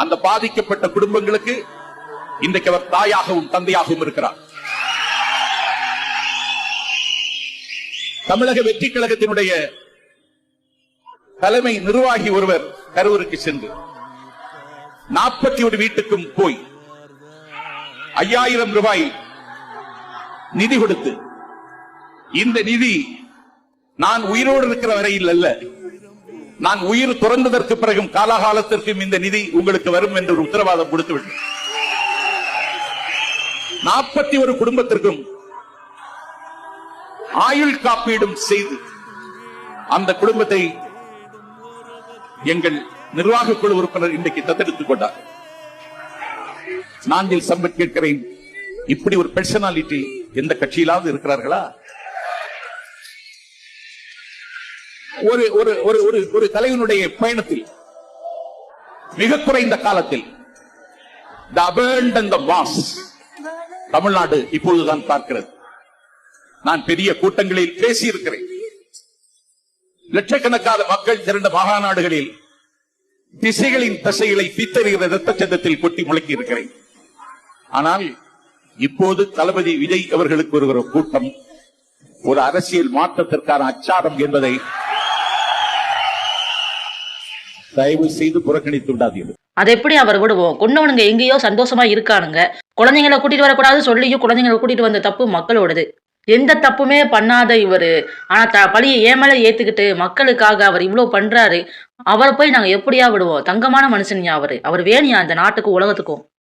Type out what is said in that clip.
அந்த பாதிக்கப்பட்ட குடும்பங்களுக்கு இன்றைக்கு அவர் தாயாகவும் தந்தையாகவும் இருக்கிறார். தமிழக வெற்றி கழகத்தினுடைய தலைமை நிர்வாகி ஒருவர் கரூருக்கு சென்று 41 வீட்டுக்கும் போய் 5000 ரூபாய் நிதி கொடுத்து, இந்த நிதி நான் உயிரோடு இருக்கிற வரையில் அல்ல, நான் உயிர் துறந்ததற்கு பிறகும் காலாகாலத்திற்கும் இந்த நிதி உங்களுக்கு வரும் என்று ஒரு உத்தரவாதம் கொடுத்துவிட்டேன். 41 குடும்பத்திற்கும் ஆயுள் காப்பீடும் செய்து அந்த குடும்பத்தை எங்கள் நிர்வாக குழு உறுப்பினர் இன்றைக்கு தத்தெடுத்துக் கொண்டார். நான் சம்பத் கேட்கிறேன், இப்படி ஒரு பர்சனாலிட்டி எந்த கட்சியிலாவது இருக்கிறார்களா? ஒரு தலைவனுடைய பயணத்தில் மிக குறைந்த காலத்தில் the abandon the mass Tamil Nadu இப்பொழுதுதான் பார்க்கிறது. நான் பெரிய கூட்டங்களில் பேசியிருக்கிறேன். லட்சக்கணக்கான மக்கள் திரண்ட மாகாநாடுகளில் திசைகளின் தசைகளை பித்தறிகிற இரத்த சத்தத்தில் கொட்டி முழக்கி இருக்கிறேன். ஆனால் இப்போது தளபதி விஜய் அவர்களுக்கு வருகிற கூட்டம் ஒரு அரசியல் மாற்றத்திற்கான அச்சாரம் என்பதை தயவு செய்து புறக்கணித்து விடாதீர்கள். அதை எப்படி அவர் விடுவோம்? கொண்டவனுங்க எங்கேயோ சந்தோஷமா இருக்கானுங்க. குழந்தைங்களை கூட்டிட்டு வரக்கூடாது சொல்லியும் குழந்தைங்களை கூட்டிட்டு வந்த தப்பு மக்களோடது. எந்த தப்புமே பண்ணாத இவரு ஆனா பழியை ஏமேல ஏத்துக்கிட்டு மக்களுக்காக அவர் இவ்வளவு பண்றாரு. அவரை போய் நாங்க எப்படியா விடுவோம்? தங்கமான மனுஷன்யா அவரு. அவர் வேணியா இந்த நாட்டுக்கும் உலகத்துக்கும்.